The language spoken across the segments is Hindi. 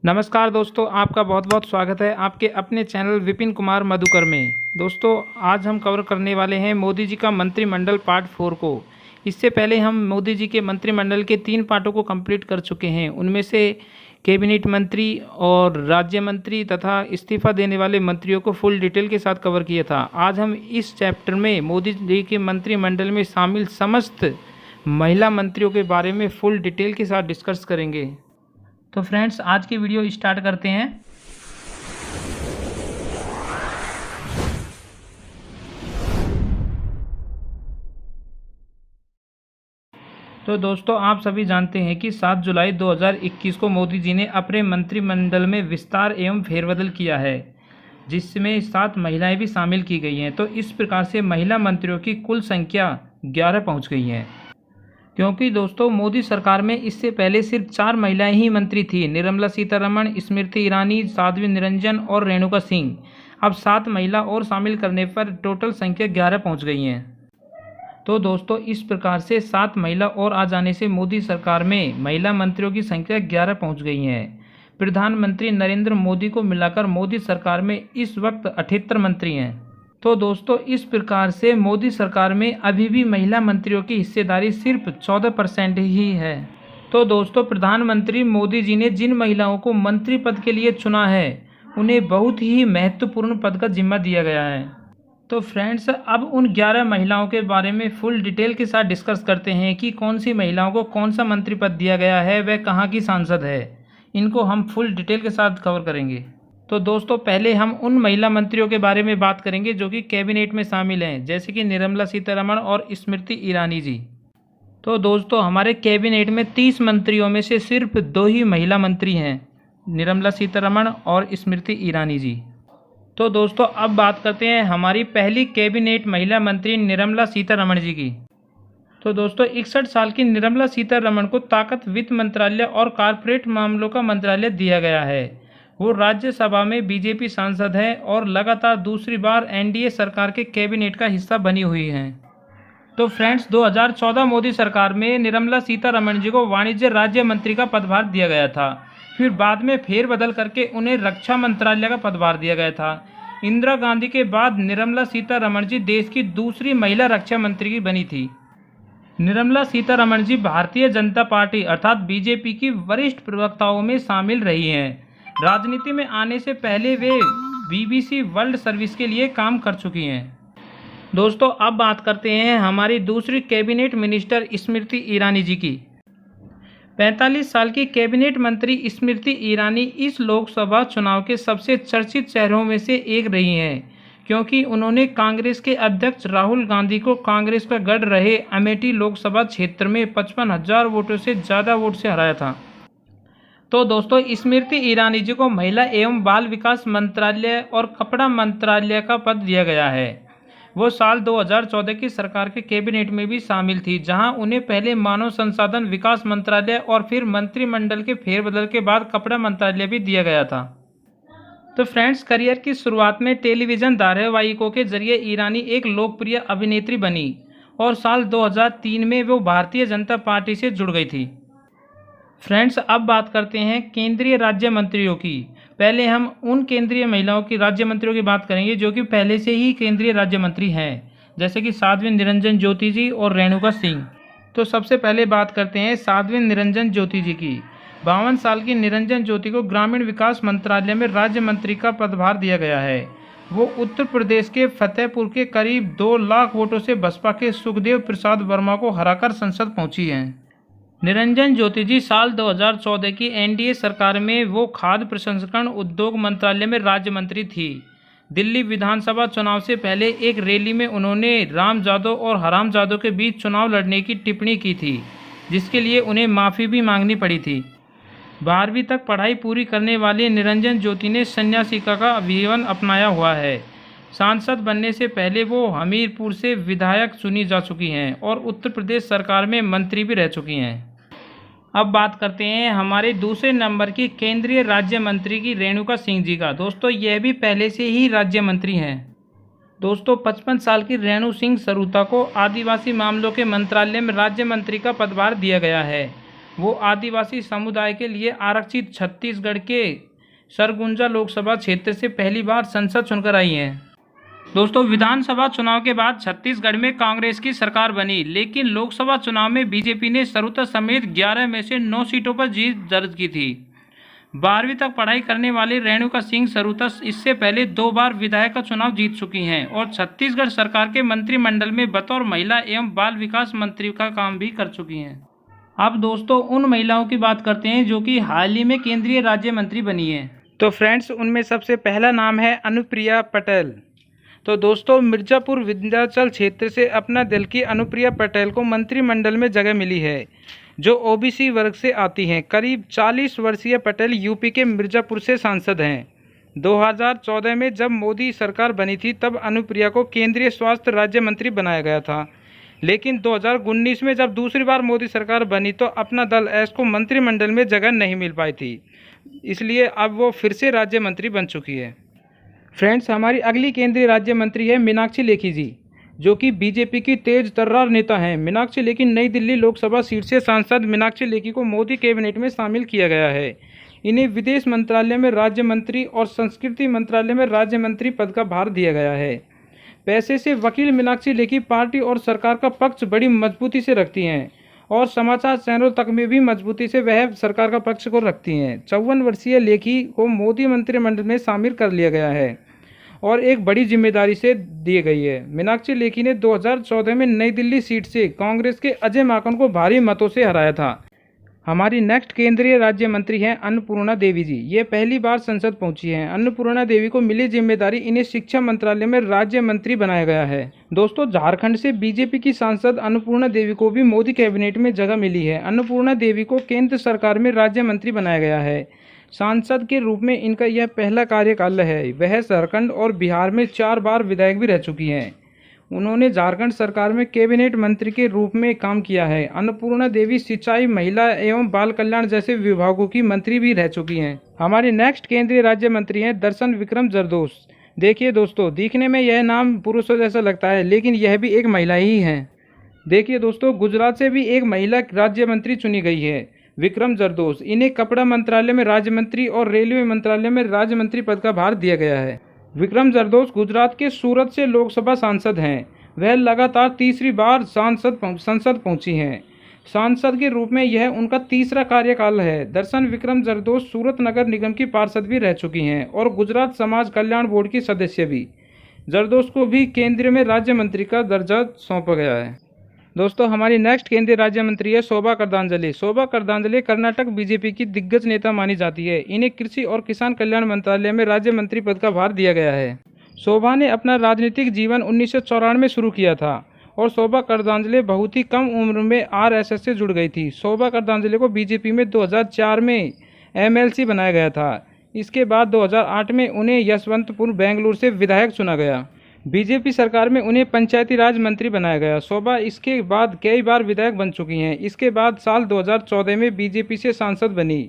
नमस्कार दोस्तों, आपका बहुत बहुत स्वागत है आपके अपने चैनल विपिन कुमार मधुकर में। दोस्तों, आज हम कवर करने वाले हैं मोदी जी का मंत्रिमंडल पार्ट 4 को। इससे पहले हम मोदी जी के मंत्रिमंडल के 3 पार्टों को कंप्लीट कर चुके हैं। उनमें से कैबिनेट मंत्री और राज्य मंत्री तथा इस्तीफा देने वाले मंत्रियों को फुल डिटेल के साथ कवर किया था। आज हम इस चैप्टर में मोदी जी के मंत्रिमंडल में शामिल समस्त महिला मंत्रियों के बारे में फुल डिटेल के साथ डिस्कस करेंगे। तो फ्रेंड्स, आज की वीडियो स्टार्ट करते हैं। तो दोस्तों, आप सभी जानते हैं कि 7 जुलाई 2021 को मोदी जी ने अपने मंत्रिमंडल में विस्तार एवं फेरबदल किया है, जिसमें 7 महिलाएं भी शामिल की गई हैं। तो इस प्रकार से महिला मंत्रियों की कुल संख्या 11 पहुंच गई है। क्योंकि दोस्तों, मोदी सरकार में इससे पहले सिर्फ 4 महिलाएं ही मंत्री थी, निर्मला सीतारमण, स्मृति ईरानी, साध्वी निरंजन और रेणुका सिंह। अब 7 महिला और शामिल करने पर टोटल संख्या 11 पहुंच गई है। तो दोस्तों, इस प्रकार से 7 महिला और आ जाने से मोदी सरकार में महिला मंत्रियों की संख्या 11 पहुंच गई है। प्रधानमंत्री नरेंद्र मोदी को मिलाकर मोदी सरकार में इस वक्त 78 मंत्री हैं। तो दोस्तों, इस प्रकार से मोदी सरकार में अभी भी महिला मंत्रियों की हिस्सेदारी सिर्फ 14% ही है। तो दोस्तों, प्रधानमंत्री मोदी जी ने जिन महिलाओं को मंत्री पद के लिए चुना है, उन्हें बहुत ही महत्वपूर्ण पद का जिम्मा दिया गया है। तो फ्रेंड्स, अब उन 11 महिलाओं के बारे में फुल डिटेल के साथ डिस्कस करते हैं कि कौन सी महिलाओं को कौन सा मंत्री पद दिया गया है, वह कहाँ की सांसद है। इनको हम फुल डिटेल के साथ कवर करेंगे। तो दोस्तों, पहले हम उन महिला मंत्रियों के बारे में बात करेंगे जो कि कैबिनेट में शामिल हैं, जैसे कि निर्मला सीतारमण और स्मृति ईरानी जी। तो दोस्तों, हमारे कैबिनेट में 30 मंत्रियों में से सिर्फ 2 ही महिला मंत्री हैं, निर्मला सीतारमण और स्मृति ईरानी जी। तो दोस्तों, अब बात करते हैं हमारी पहली कैबिनेट महिला मंत्री निर्मला सीतारमण जी की। तो दोस्तों, 61 साल की निर्मला सीतारमण को ताकत वित्त मंत्रालय और कॉरपोरेट मामलों का मंत्रालय दिया गया है। वो राज्यसभा में बीजेपी सांसद हैं और लगातार दूसरी बार एनडीए सरकार के कैबिनेट का हिस्सा बनी हुई हैं। तो फ्रेंड्स, 2014 मोदी सरकार में निर्मला सीतारमण जी को वाणिज्य राज्य मंत्री का पदभार दिया गया था। फिर बाद में फेरबदल करके उन्हें रक्षा मंत्रालय का पदभार दिया गया था। इंदिरा गांधी के बाद निर्मला सीतारमण जी देश की दूसरी महिला रक्षा मंत्री की बनी थी। निर्मला सीतारमण जी भारतीय जनता पार्टी अर्थात बीजेपी की वरिष्ठ प्रवक्ताओं में शामिल रही हैं। राजनीति में आने से पहले वे बीबीसी वर्ल्ड सर्विस के लिए काम कर चुकी हैं। दोस्तों, अब बात करते हैं हमारी दूसरी कैबिनेट मिनिस्टर स्मृति ईरानी जी की। 45 साल की कैबिनेट मंत्री स्मृति ईरानी इस लोकसभा चुनाव के सबसे चर्चित चेहरों में से एक रही हैं, क्योंकि उन्होंने कांग्रेस के अध्यक्ष राहुल गांधी को कांग्रेस का गढ़ रहे अमेठी लोकसभा क्षेत्र में 55,000 वोटों से ज़्यादा वोट से हराया था। तो दोस्तों, स्मृति ईरानी जी को महिला एवं बाल विकास मंत्रालय और कपड़ा मंत्रालय का पद दिया गया है। वो साल 2014 की सरकार के कैबिनेट में भी शामिल थी, जहां उन्हें पहले मानव संसाधन विकास मंत्रालय और फिर मंत्रिमंडल के फेरबदल के बाद कपड़ा मंत्रालय भी दिया गया था। तो फ्रेंड्स, करियर की शुरुआत में टेलीविज़न धारावाहिकों के जरिए ईरानी एक लोकप्रिय अभिनेत्री बनी और साल 2003 में वो भारतीय जनता पार्टी से जुड़ गई थी। फ्रेंड्स, अब बात करते हैं केंद्रीय राज्य मंत्रियों की। पहले हम उन केंद्रीय महिलाओं की राज्य मंत्रियों की बात करेंगे जो कि पहले से ही केंद्रीय राज्य मंत्री हैं, जैसे कि साध्वी निरंजन ज्योति जी और रेणुका सिंह। तो सबसे पहले बात करते हैं साध्वी निरंजन ज्योति जी की। 52 साल की निरंजन ज्योति को ग्रामीण विकास मंत्रालय में राज्य मंत्री का पदभार दिया गया है। वो उत्तर प्रदेश के फतेहपुर के करीब 2 लाख वोटों से बसपा के सुखदेव प्रसाद वर्मा को हराकर संसद पहुंची हैं। निरंजन ज्योति जी साल 2014 की एनडीए सरकार में वो खाद्य प्रसंस्करण उद्योग मंत्रालय में राज्य मंत्री थी। दिल्ली विधानसभा चुनाव से पहले एक रैली में उन्होंने राम जादव और हराम जादव के बीच चुनाव लड़ने की टिप्पणी की थी, जिसके लिए उन्हें माफ़ी भी मांगनी पड़ी थी। 12वीं तक पढ़ाई पूरी करने वाली निरंजन ज्योति ने सन्यासिका का जीवन अपनाया हुआ है। सांसद बनने से पहले वो हमीरपुर से विधायक चुनी जा चुकी हैं और उत्तर प्रदेश सरकार में मंत्री भी रह चुकी हैं। अब बात करते हैं हमारे दूसरे नंबर की केंद्रीय राज्य मंत्री की रेणुका सिंह जी का। दोस्तों, यह भी पहले से ही राज्य मंत्री हैं। दोस्तों, 55 साल की रेणु सिंह सरूता को आदिवासी मामलों के मंत्रालय में राज्य मंत्री का पदभार दिया गया है। वो आदिवासी समुदाय के लिए आरक्षित छत्तीसगढ़ के सरगुजा लोकसभा क्षेत्र से पहली बार संसद चुनकर आई हैं। दोस्तों, विधानसभा चुनाव के बाद छत्तीसगढ़ में कांग्रेस की सरकार बनी, लेकिन लोकसभा चुनाव में बीजेपी ने सरुता समेत 11 में से 9 सीटों पर जीत दर्ज की थी। 12वीं तक पढ़ाई करने वाली रेणुका सिंह सरुता इससे पहले 2 बार विधायक का चुनाव जीत चुकी हैं और छत्तीसगढ़ सरकार के मंत्रिमंडल में बतौर महिला एवं बाल विकास मंत्री का काम भी कर चुकी हैं। अब दोस्तों, उन महिलाओं की बात करते हैं जो कि हाल ही में केंद्रीय राज्य मंत्री बनी हैं। तो फ्रेंड्स, उनमें सबसे पहला नाम है अनुप्रिया पटेल। तो दोस्तों, मिर्जापुर विंध्याचल क्षेत्र से अपना दल की अनुप्रिया पटेल को मंत्रिमंडल में जगह मिली है, जो ओबीसी वर्ग से आती हैं। करीब 40 वर्षीय पटेल यूपी के मिर्जापुर से सांसद हैं। 2014 में जब मोदी सरकार बनी थी तब अनुप्रिया को केंद्रीय स्वास्थ्य राज्य मंत्री बनाया गया था, लेकिन 2019 में जब दूसरी बार मोदी सरकार बनी तो अपना दल एस को मंत्रिमंडल में जगह नहीं मिल पाई थी, इसलिए अब वो फिर से राज्य मंत्री बन चुकी है। फ्रेंड्स, हमारी अगली केंद्रीय राज्य मंत्री है मीनाक्षी लेखी जी, जो कि बीजेपी की तेज तर्रार नेता हैं। मीनाक्षी लेखी नई दिल्ली लोकसभा सीट से सांसद मीनाक्षी लेखी को मोदी कैबिनेट में शामिल किया गया है। इन्हें विदेश मंत्रालय में राज्य मंत्री और संस्कृति मंत्रालय में राज्य मंत्री पद का भार दिया गया है। पैसे से वकील मीनाक्षी लेखी पार्टी और सरकार का पक्ष बड़ी मजबूती से रखती हैं और समाचार चैनलों तक में भी मजबूती से वह सरकार का पक्ष को रखती हैं। 54 वर्षीय लेखी को मोदी मंत्रिमंडल में शामिल कर लिया गया है और एक बड़ी जिम्मेदारी से दी गई है। मीनाक्षी लेखी ने 2014 में नई दिल्ली सीट से कांग्रेस के अजय माकन को भारी मतों से हराया था। हमारी नेक्स्ट केंद्रीय राज्य मंत्री हैं अन्नपूर्णा देवी जी। ये पहली बार संसद पहुंची हैं। अन्नपूर्णा देवी को मिली जिम्मेदारी, इन्हें शिक्षा मंत्रालय में राज्य मंत्री बनाया गया है। दोस्तों, झारखंड से बीजेपी की सांसद अन्नपूर्णा देवी को भी मोदी कैबिनेट में जगह मिली है। अन्नपूर्णा देवी को केंद्र सरकार में राज्य मंत्री बनाया गया है। सांसद के रूप में इनका यह पहला कार्यकाल है। वह झारखंड और बिहार में 4 बार विधायक भी रह चुकी हैं। उन्होंने झारखंड सरकार में कैबिनेट मंत्री के रूप में काम किया है। अन्नपूर्णा देवी सिंचाई, महिला एवं बाल कल्याण जैसे विभागों की मंत्री भी रह चुकी हैं। हमारी नेक्स्ट केंद्रीय राज्य मंत्री हैं दर्शन विक्रम जरदोश। देखिए दोस्तों, दिखने में यह नाम पुरुषों जैसा लगता है, लेकिन यह भी एक महिला ही है। देखिए दोस्तों, गुजरात से भी एक महिला राज्य मंत्री चुनी गई है, विक्रम जरदोश। इन्हें कपड़ा मंत्रालय में राज्य मंत्री और रेलवे मंत्रालय में राज्य मंत्री पद का भार दिया गया है। विक्रम जरदोश गुजरात के सूरत से लोकसभा सांसद हैं। वह लगातार तीसरी बार संसद पहुंची हैं। सांसद के रूप में यह उनका तीसरा कार्यकाल है। दर्शन विक्रम जरदोश सूरत नगर निगम की पार्षद भी रह चुकी हैं और गुजरात समाज कल्याण बोर्ड की सदस्य भी। जरदोश को भी केंद्र में राज्य मंत्री का दर्जा सौंपा गया है। दोस्तों, हमारी नेक्स्ट केंद्रीय राज्य मंत्री है शोभा करंदलाजे। शोभा करंदलाजे कर्नाटक बीजेपी की दिग्गज नेता मानी जाती है। इन्हें कृषि और किसान कल्याण मंत्रालय में राज्य मंत्री पद का भार दिया गया है। शोभा ने अपना राजनीतिक जीवन 1994 में शुरू किया था और शोभा करंदलाजे बहुत ही कम उम्र में आरएसएस से जुड़ गई थी। शोभा करंदलाजे को बीजेपी में 2004 में एमएलसी बनाया गया था। इसके बाद 2008 में उन्हें यशवंतपुर बेंगलुरु से विधायक चुना गया। बीजेपी सरकार में उन्हें पंचायती राज मंत्री बनाया गया। शोभा इसके बाद कई बार विधायक बन चुकी हैं। इसके बाद साल 2014 में बीजेपी से सांसद बनी।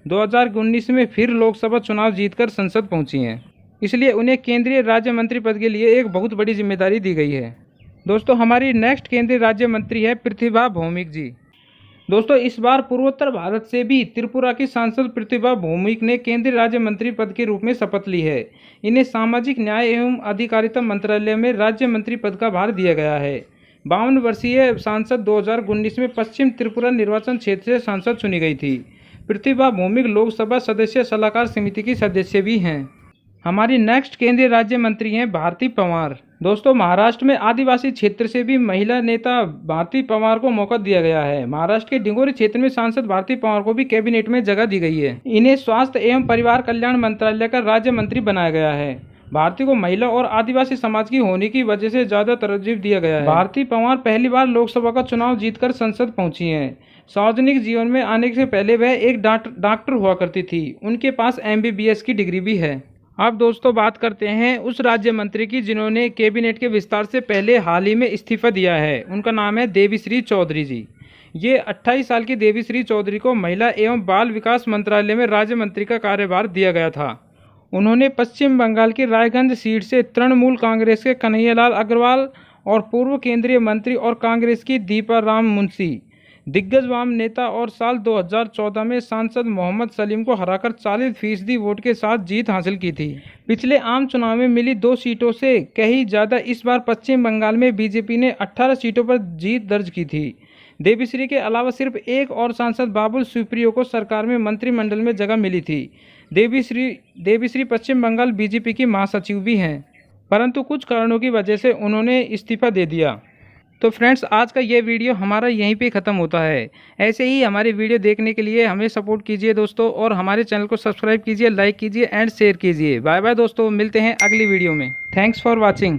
2019 में फिर लोकसभा चुनाव जीतकर संसद पहुंची हैं, इसलिए उन्हें केंद्रीय राज्य मंत्री पद के लिए एक बहुत बड़ी जिम्मेदारी दी गई है। दोस्तों, हमारी नेक्स्ट केंद्रीय राज्य मंत्री है प्रतिभा भौमिक जी। दोस्तों, इस बार पूर्वोत्तर भारत से भी त्रिपुरा की सांसद प्रतिभा भौमिक ने केंद्रीय राज्य मंत्री पद के रूप में शपथ ली है। इन्हें सामाजिक न्याय एवं अधिकारिता मंत्रालय में राज्य मंत्री पद का भार दिया गया है। 52 वर्षीय सांसद 2019 में पश्चिम त्रिपुरा निर्वाचन क्षेत्र से सांसद चुनी गई थी। प्रतिभा भौमिक लोकसभा सदस्य सलाहकार समिति की सदस्य भी हैं। हमारी नेक्स्ट केंद्रीय राज्य मंत्री हैं भारती पवार। दोस्तों, महाराष्ट्र में आदिवासी क्षेत्र से भी महिला नेता भारती पवार को मौका दिया गया है। महाराष्ट्र के डिंगोरी क्षेत्र में सांसद भारती पवार को भी कैबिनेट में जगह दी गई है। इन्हें स्वास्थ्य एवं परिवार कल्याण मंत्रालय का राज्य मंत्री बनाया गया है। भारती को महिला और आदिवासी समाज की होने की वजह से ज्यादा तरजीह दिया गया है। भारती पवार पहली बार लोकसभा का चुनाव जीतकर संसद पहुंची हैं। सार्वजनिक जीवन में आने से पहले वह एक डॉक्टर हुआ करती थी। उनके पास MBBS की डिग्री भी है। अब दोस्तों, बात करते हैं उस राज्य मंत्री की जिन्होंने कैबिनेट के विस्तार से पहले हाल ही में इस्तीफा दिया है। उनका नाम है देवीश्री चौधरी जी। ये 28 साल की देवीश्री चौधरी को महिला एवं बाल विकास मंत्रालय में राज्य मंत्री का कार्यभार दिया गया था। उन्होंने पश्चिम बंगाल की रायगंज सीट से तृणमूल कांग्रेस के कन्हैयालाल अग्रवाल और पूर्व केंद्रीय मंत्री और कांग्रेस की दीपा राम मुंशी दिग्गज वाम नेता और साल 2014 में सांसद मोहम्मद सलीम को हराकर 40% वोट के साथ जीत हासिल की थी। पिछले आम चुनाव में मिली 2 सीटों से कहीं ज़्यादा इस बार पश्चिम बंगाल में बीजेपी ने 18 सीटों पर जीत दर्ज की थी। देवीश्री के अलावा सिर्फ एक और सांसद बाबुल सुप्रियो को सरकार में मंत्रिमंडल में जगह मिली थी। देवीश्री पश्चिम बंगाल बीजेपी की महासचिव भी हैं, परंतु कुछ कारणों की वजह से उन्होंने इस्तीफा दे दिया। तो फ्रेंड्स, आज का ये वीडियो हमारा यहीं पे ख़त्म होता है। ऐसे ही हमारे वीडियो देखने के लिए हमें सपोर्ट कीजिए दोस्तों, और हमारे चैनल को सब्सक्राइब कीजिए, लाइक कीजिए एंड शेयर कीजिए। बाय बाय दोस्तों, मिलते हैं अगली वीडियो में। Thanks for watching.